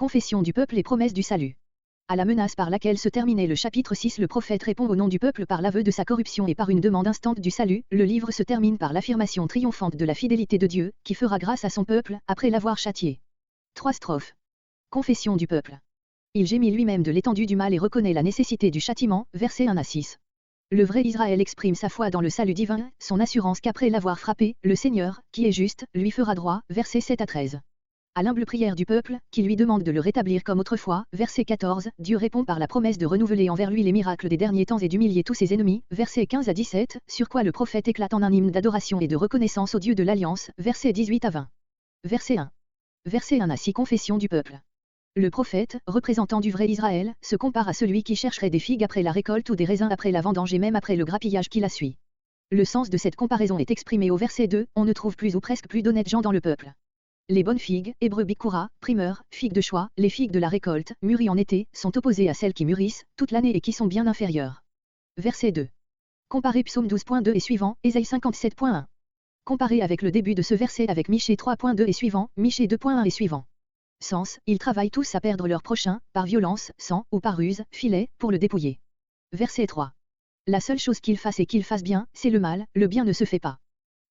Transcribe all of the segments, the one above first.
Confession du peuple et promesse du salut. À la menace par laquelle se terminait le chapitre 6, le prophète répond au nom du peuple par l'aveu de sa corruption et par une demande instante du salut. Le livre se termine par l'affirmation triomphante de la fidélité de Dieu, qui fera grâce à son peuple, après l'avoir châtié. 3 strophes. Confession du peuple. Il gémit lui-même de l'étendue du mal et reconnaît la nécessité du châtiment, versets 1 à 6. Le vrai Israël exprime sa foi dans le salut divin, son assurance qu'après l'avoir frappé, le Seigneur, qui est juste, lui fera droit, versets 7 à 13. À l'humble prière du peuple, qui lui demande de le rétablir comme autrefois, verset 14, Dieu répond par la promesse de renouveler envers lui les miracles des derniers temps et d'humilier tous ses ennemis, versets 15 à 17, sur quoi le prophète éclate en un hymne d'adoration et de reconnaissance au Dieu de l'Alliance, versets 18 à 20. Verset 1. Verset 1 à 6. Confession du peuple. Le prophète, représentant du vrai Israël, se compare à celui qui chercherait des figues après la récolte ou des raisins après la vendange et même après le grappillage qui la suit. Le sens de cette comparaison est exprimé au verset 2, on ne trouve plus ou presque plus d'honnêtes gens dans le peuple. Les bonnes figues, Hébreu Bikura, primeur, figues de choix, les figues de la récolte, mûries en été, sont opposées à celles qui mûrissent toute l'année et qui sont bien inférieures. Verset 2. Comparez Psaume 12.2 et suivant, Ésaïe 57.1. Comparez avec le début de ce verset avec Michée 3.2 et suivant, Michée 2.1 et suivant. Sens, ils travaillent tous à perdre leur prochain, par violence, sang, ou par ruse, filet, pour le dépouiller. Verset 3. La seule chose qu'ils fassent et qu'ils fassent bien, c'est le mal, le bien ne se fait pas.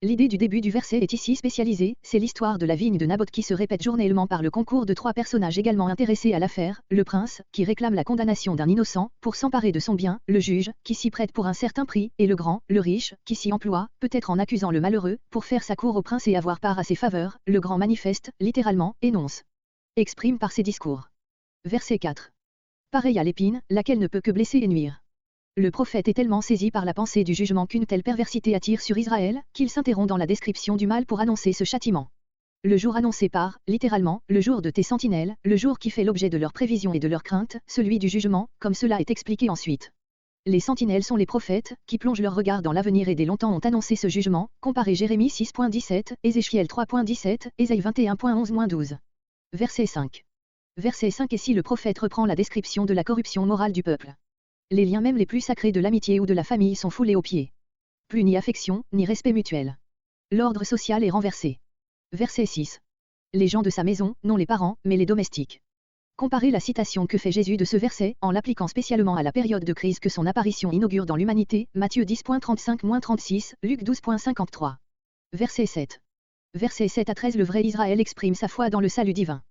L'idée du début du verset est ici spécialisée, c'est l'histoire de la vigne de Naboth qui se répète journellement par le concours de 3 personnages également intéressés à l'affaire, le prince, qui réclame la condamnation d'un innocent, pour s'emparer de son bien, le juge, qui s'y prête pour un certain prix, et le grand, le riche, qui s'y emploie, peut-être en accusant le malheureux, pour faire sa cour au prince et avoir part à ses faveurs, le grand manifeste, littéralement, énonce. Exprime par ses discours. Verset 4. Pareil à l'épine, laquelle ne peut que blesser et nuire. Le prophète est tellement saisi par la pensée du jugement qu'une telle perversité attire sur Israël, qu'il s'interrompt dans la description du mal pour annoncer ce châtiment. Le jour annoncé par, littéralement, le jour de tes sentinelles, le jour qui fait l'objet de leurs prévisions et de leurs craintes, celui du jugement, comme cela est expliqué ensuite. Les sentinelles sont les prophètes, qui plongent leur regard dans l'avenir et dès longtemps ont annoncé ce jugement, comparez Jérémie 6.17, Ézéchiel 3.17, Ésaïe 21.11-12. Verset 5. Verset 5. Et si le prophète reprend la description de la corruption morale du peuple. Les liens même les plus sacrés de l'amitié ou de la famille sont foulés aux pieds. Plus ni affection, ni respect mutuel. L'ordre social est renversé. Verset 6. Les gens de sa maison, non les parents, mais les domestiques. Comparez la citation que fait Jésus de ce verset, en l'appliquant spécialement à la période de crise que son apparition inaugure dans l'humanité, Matthieu 10.35-36, Luc 12.53. Verset 7. Verset 7 à 13. Le vrai Israël exprime sa foi dans le salut divin.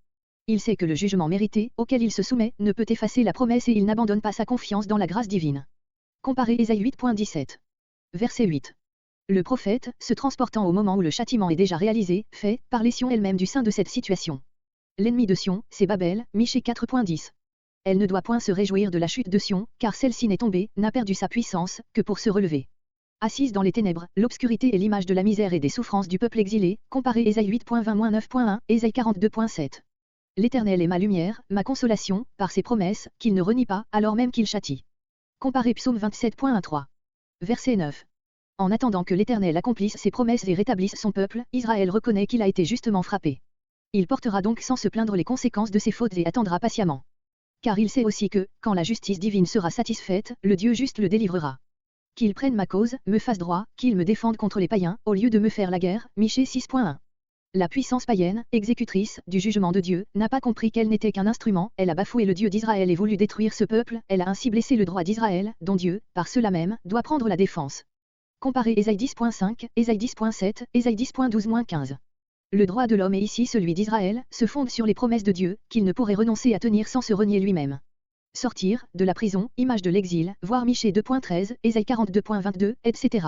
Il sait que le jugement mérité, auquel il se soumet, ne peut effacer la promesse et il n'abandonne pas sa confiance dans la grâce divine. Comparez Ésaïe 8.17. Verset 8. Le prophète, se transportant au moment où le châtiment est déjà réalisé, fait, parler Sion elle-même du sein de cette situation. L'ennemi de Sion, c'est Babel, Michée 4.10. Elle ne doit point se réjouir de la chute de Sion, car celle-ci n'est tombée, n'a perdu sa puissance, que pour se relever. Assise dans les ténèbres, l'obscurité est l'image de la misère et des souffrances du peuple exilé, comparez Ésaïe 8.20-9.1, Ésaïe 42.7. L'Éternel est ma lumière, ma consolation, par ses promesses, qu'il ne renie pas, alors même qu'il châtie. Comparez Psaume 27.1-3. Verset 9. En attendant que l'Éternel accomplisse ses promesses et rétablisse son peuple, Israël reconnaît qu'il a été justement frappé. Il portera donc sans se plaindre les conséquences de ses fautes et attendra patiemment. Car il sait aussi que, quand la justice divine sera satisfaite, le Dieu juste le délivrera. Qu'il prenne ma cause, me fasse droit, qu'il me défende contre les païens, au lieu de me faire la guerre, Michée 6.1. La puissance païenne, exécutrice du jugement de Dieu, n'a pas compris qu'elle n'était qu'un instrument, elle a bafoué le Dieu d'Israël et voulu détruire ce peuple, elle a ainsi blessé le droit d'Israël, dont Dieu, par cela même, doit prendre la défense. Comparez Ésaïe 10.5, Ésaïe 10.7, Ésaïe 10.12-15. Le droit de l'homme est ici celui d'Israël, se fonde sur les promesses de Dieu, qu'il ne pourrait renoncer à tenir sans se renier lui-même. Sortir, de la prison, image de l'exil, voir Michée 2.13, Ésaïe 42.22, etc.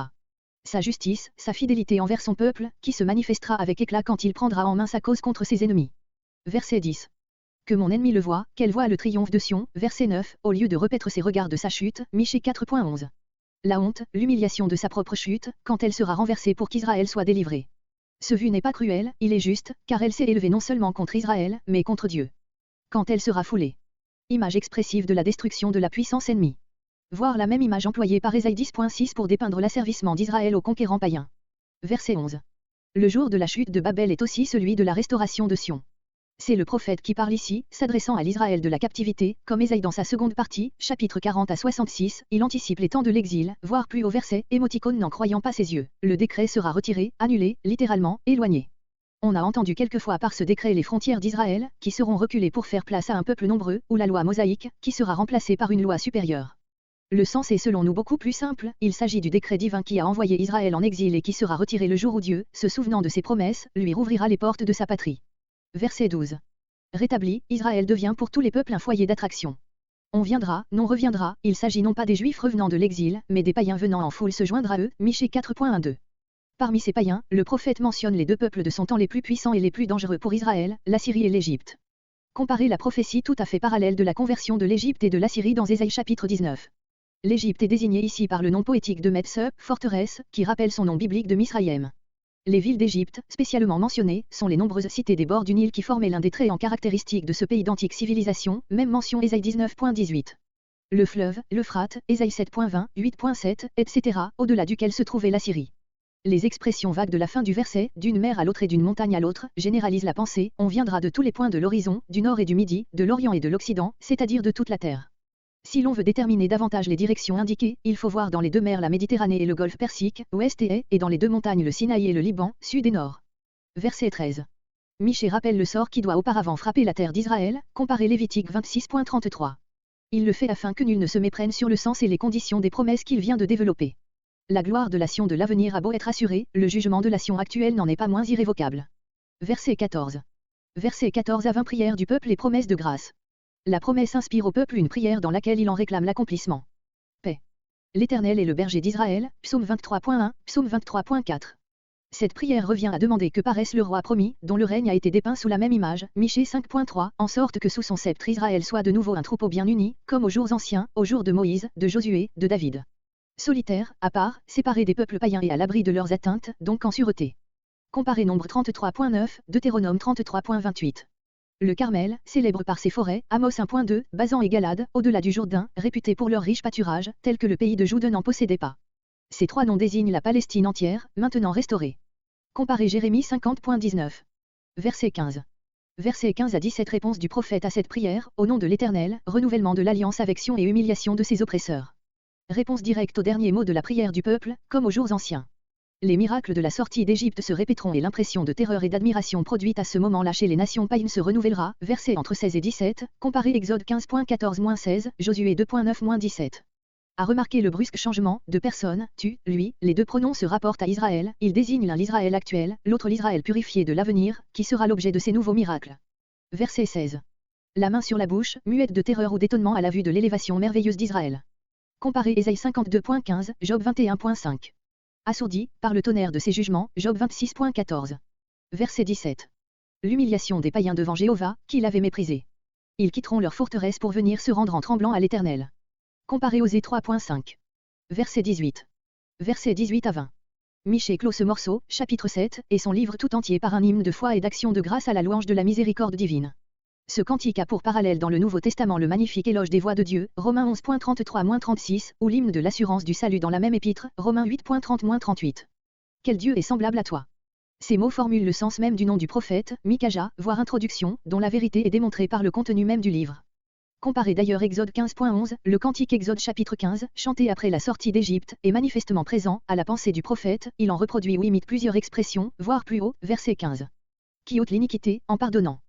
Sa justice, sa fidélité envers son peuple, qui se manifestera avec éclat quand il prendra en main sa cause contre ses ennemis. Verset 10. Que mon ennemi le voie, qu'elle voie le triomphe de Sion, verset 9, au lieu de repaître ses regards de sa chute, Michée 4.11. La honte, l'humiliation de sa propre chute, quand elle sera renversée pour qu'Israël soit délivré. Ce vu n'est pas cruel, il est juste, car elle s'est élevée non seulement contre Israël, mais contre Dieu. Quand elle sera foulée. Image expressive de la destruction de la puissance ennemie. Voir la même image employée par Ésaïe 10.6 pour dépeindre l'asservissement d'Israël aux conquérants païens. Verset 11. Le jour de la chute de Babel est aussi celui de la restauration de Sion. C'est le prophète qui parle ici, s'adressant à l'Israël de la captivité, comme Ésaïe dans sa seconde partie, chapitre 40 à 66, il anticipe les temps de l'exil, voire plus au verset, émoticône n'en croyant pas ses yeux. Le décret sera retiré, annulé, littéralement, éloigné. On a entendu quelquefois par ce décret les frontières d'Israël, qui seront reculées pour faire place à un peuple nombreux, ou la loi mosaïque, qui sera remplacée par une loi supérieure. Le sens est selon nous beaucoup plus simple, il s'agit du décret divin qui a envoyé Israël en exil et qui sera retiré le jour où Dieu, se souvenant de ses promesses, lui rouvrira les portes de sa patrie. Verset 12. Rétabli, Israël devient pour tous les peuples un foyer d'attraction. On viendra, non reviendra, il s'agit non pas des Juifs revenant de l'exil, mais des païens venant en foule se joindre à eux, Michée 4.12. Parmi ces païens, le prophète mentionne les deux peuples de son temps les plus puissants et les plus dangereux pour Israël, l'Assyrie et l'Égypte. Comparez la prophétie tout à fait parallèle de la conversion de l'Égypte et de l'Assyrie dans Ésaïe chapitre 19. L'Égypte est désignée ici par le nom poétique de Metse, forteresse, qui rappelle son nom biblique de Misraïm. Les villes d'Égypte, spécialement mentionnées, sont les nombreuses cités des bords du Nil qui formaient l'un des traits en caractéristiques de ce pays d'antique civilisation, même mention Ésaïe 19.18. Le fleuve, l'Euphrate, Ésaïe 7.20, 8.7, etc., au-delà duquel se trouvait l'Assyrie. Les expressions vagues de la fin du verset, d'une mer à l'autre et d'une montagne à l'autre, généralisent la pensée, on viendra de tous les points de l'horizon, du nord et du midi, de l'Orient et de l'Occident, c'est-à-dire de toute la terre. Si l'on veut déterminer davantage les directions indiquées, il faut voir dans les deux mers la Méditerranée et le Golfe Persique, ouest et est, et dans les deux montagnes le Sinaï et le Liban, sud et nord. Verset 13. Michée rappelle le sort qui doit auparavant frapper la terre d'Israël, comparez Lévitique 26.33. Il le fait afin que nul ne se méprenne sur le sens et les conditions des promesses qu'il vient de développer. La gloire de la Sion de l'avenir a beau être assurée, le jugement de la Sion actuelle n'en est pas moins irrévocable. Verset 14. Verset 14 à 20 prières du peuple et promesses de grâce. La promesse inspire au peuple une prière dans laquelle il en réclame l'accomplissement. Paix. L'Éternel est le berger d'Israël, psaume 23.1, psaume 23.4. Cette prière revient à demander que paraisse le roi promis, dont le règne a été dépeint sous la même image, Michée 5.3, en sorte que sous son sceptre Israël soit de nouveau un troupeau bien uni, comme aux jours anciens, aux jours de Moïse, de Josué, de David. Solitaire, à part, séparé des peuples païens et à l'abri de leurs atteintes, donc en sûreté. Comparez Nombre 33.9, Deutéronome 33.28. Le Carmel, célèbre par ses forêts, Amos 1.2, Basan et Galade, au-delà du Jourdain, réputés pour leur riche pâturage, tel que le pays de Juda n'en possédait pas. Ces trois noms désignent la Palestine entière, maintenant restaurée. Comparez Jérémie 50.19. Verset 15. Verset 15 à 17 Réponse du prophète à cette prière, au nom de l'Éternel, renouvellement de l'alliance avec Sion et humiliation de ses oppresseurs. Réponse directe au dernier mot de la prière du peuple, comme aux jours anciens. Les miracles de la sortie d'Égypte se répéteront et l'impression de terreur et d'admiration produite à ce moment-là chez les nations païennes se renouvellera, versets entre 16 et 17, comparez Exode 15.14-16, Josué 2.9-17. À remarquer le brusque changement, de personne, tu, lui, les deux pronoms se rapportent à Israël, ils désignent l'un l'Israël actuel, l'autre l'Israël purifié de l'avenir, qui sera l'objet de ces nouveaux miracles. Verset 16. La main sur la bouche, muette de terreur ou d'étonnement à la vue de l'élévation merveilleuse d'Israël. Comparez Ésaïe 52.15, Job 21.5. Assourdi, par le tonnerre de ses jugements, Job 26.14. Verset 17. L'humiliation des païens devant Jéhovah, qui l'avait méprisé. Ils quitteront leur forteresse pour venir se rendre en tremblant à l'Éternel. Comparez Osée 3.5. Verset 18. Verset 18 à 20. Michée clôt ce morceau, chapitre 7, et son livre tout entier par un hymne de foi et d'action de grâce à la louange de la miséricorde divine. Ce cantique a pour parallèle dans le Nouveau Testament le magnifique éloge des voies de Dieu, Romains 11.33-36, ou l'hymne de l'assurance du salut dans la même épître, Romains 8.30-38. Quel Dieu est semblable à toi? Ces mots formulent le sens même du nom du prophète, Micah, voire introduction, dont la vérité est démontrée par le contenu même du livre. Comparez d'ailleurs Exode 15.11, le cantique Exode chapitre 15, chanté après la sortie d'Égypte, est manifestement présent, à la pensée du prophète, il en reproduit ou imite plusieurs expressions, voire plus haut, verset 15. Qui ôte l'iniquité, en pardonnant.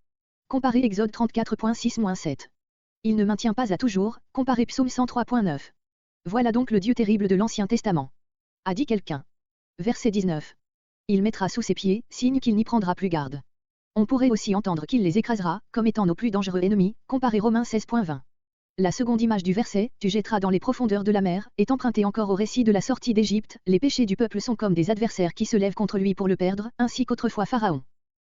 Comparez Exode 34.6-7. Il ne maintient pas à toujours, comparez Psaume 103.9. Voilà donc le Dieu terrible de l'Ancien Testament. A dit quelqu'un. Verset 19. Il mettra sous ses pieds, signe qu'il n'y prendra plus garde. On pourrait aussi entendre qu'il les écrasera, comme étant nos plus dangereux ennemis, comparez Romains 16.20. La seconde image du verset, tu jetteras dans les profondeurs de la mer, est empruntée encore au récit de la sortie d'Égypte, les péchés du peuple sont comme des adversaires qui se lèvent contre lui pour le perdre, ainsi qu'autrefois Pharaon.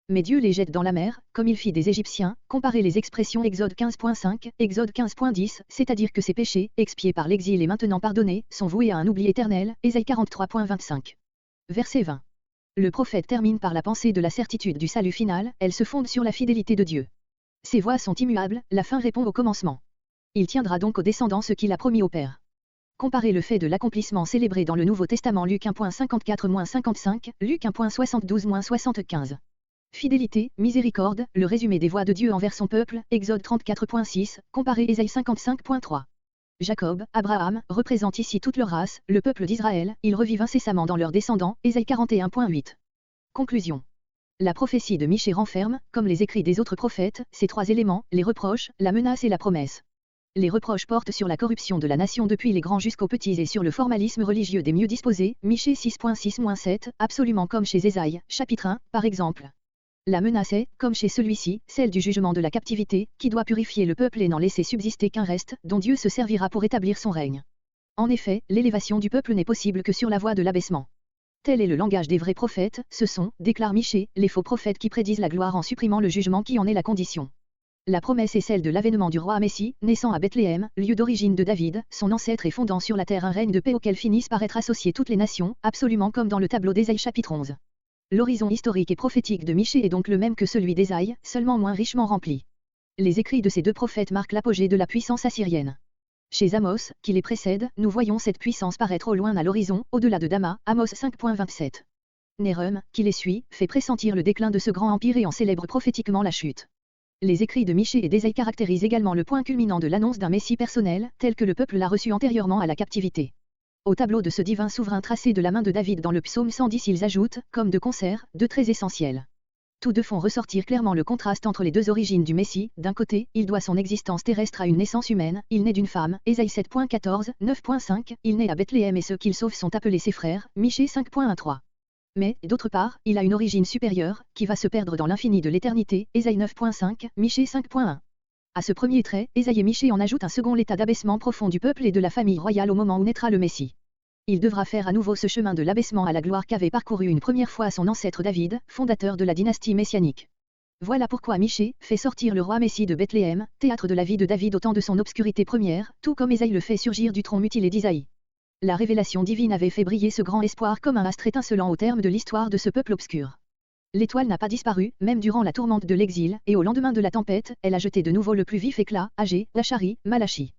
Mais Dieu les jette dans la mer, comme il fit des Égyptiens, comparez les expressions Exode 15.5, Exode 15.10, c'est-à-dire que ces péchés, expiés par l'exil et maintenant pardonnés, sont voués à un oubli éternel, Ésaïe 43.25. Verset 20. Le prophète termine par la pensée de la certitude du salut final, elle se fonde sur la fidélité de Dieu. Ses voies sont immuables, la fin répond au commencement. Il tiendra donc aux descendants ce qu'il a promis au Père. Comparez le fait de l'accomplissement célébré dans le Nouveau Testament Luc 1.54-55, Luc 1.72-75. Fidélité, miséricorde, le résumé des voies de Dieu envers son peuple, Exode 34.6, comparez Ésaïe 55.3. Jacob, Abraham, représentent ici toute leur race, le peuple d'Israël, ils revivent incessamment dans leurs descendants, Ésaïe 41.8. Conclusion. La prophétie de Michée renferme, comme les écrits des autres prophètes, ces trois éléments, les reproches, la menace et la promesse. Les reproches portent sur la corruption de la nation depuis les grands jusqu'aux petits et sur le formalisme religieux des mieux disposés, Michée 6.6-7, absolument comme chez Ésaïe, chapitre 1, par exemple. La menace est, comme chez celui-ci, celle du jugement de la captivité, qui doit purifier le peuple et n'en laisser subsister qu'un reste, dont Dieu se servira pour établir son règne. En effet, l'élévation du peuple n'est possible que sur la voie de l'abaissement. Tel est le langage des vrais prophètes, ce sont, déclare Michée, les faux prophètes qui prédisent la gloire en supprimant le jugement qui en est la condition. La promesse est celle de l'avènement du roi Messie, naissant à Bethléem, lieu d'origine de David, son ancêtre et fondant sur la terre un règne de paix auquel finissent par être associées toutes les nations, absolument comme dans le tableau d'Ésaïe chapitre 11. L'horizon historique et prophétique de Michée est donc le même que celui d'Ésaïe, seulement moins richement rempli. Les écrits de ces deux prophètes marquent l'apogée de la puissance assyrienne. Chez Amos, qui les précède, nous voyons cette puissance paraître au loin à l'horizon, au-delà de Dama, Amos 5.27. Nérum, qui les suit, fait pressentir le déclin de ce grand empire et en célèbre prophétiquement la chute. Les écrits de Michée et d'Ésaïe caractérisent également le point culminant de l'annonce d'un Messie personnel, tel que le peuple l'a reçu antérieurement à la captivité. Au tableau de ce divin souverain tracé de la main de David dans le psaume 110, ils ajoutent, comme de concert, deux traits essentiels. Tous deux font ressortir clairement le contraste entre les deux origines du Messie. D'un côté, il doit son existence terrestre à une naissance humaine, il naît d'une femme, Ésaïe 7.14, 9.5, il naît à Bethléem et ceux qu'il sauve sont appelés ses frères, Michée 5.13. Mais, d'autre part, il a une origine supérieure, qui va se perdre dans l'infini de l'éternité, Ésaïe 9.5, Michée 5.1. À ce premier trait, Ésaïe et Michée en ajoutent un second, l'état d'abaissement profond du peuple et de la famille royale au moment où naîtra le Messie. Il devra faire à nouveau ce chemin de l'abaissement à la gloire qu'avait parcouru une première fois son ancêtre David, fondateur de la dynastie messianique. Voilà pourquoi Michée fait sortir le roi Messie de Bethléem, théâtre de la vie de David au temps de son obscurité première, tout comme Ésaïe le fait surgir du tronc mutilé d'Isaïe. La révélation divine avait fait briller ce grand espoir comme un astre étincelant au terme de l'histoire de ce peuple obscur. L'étoile n'a pas disparu, même durant la tourmente de l'exil, et au lendemain de la tempête, elle a jeté de nouveau le plus vif éclat, Agé, Lachari, Malachi.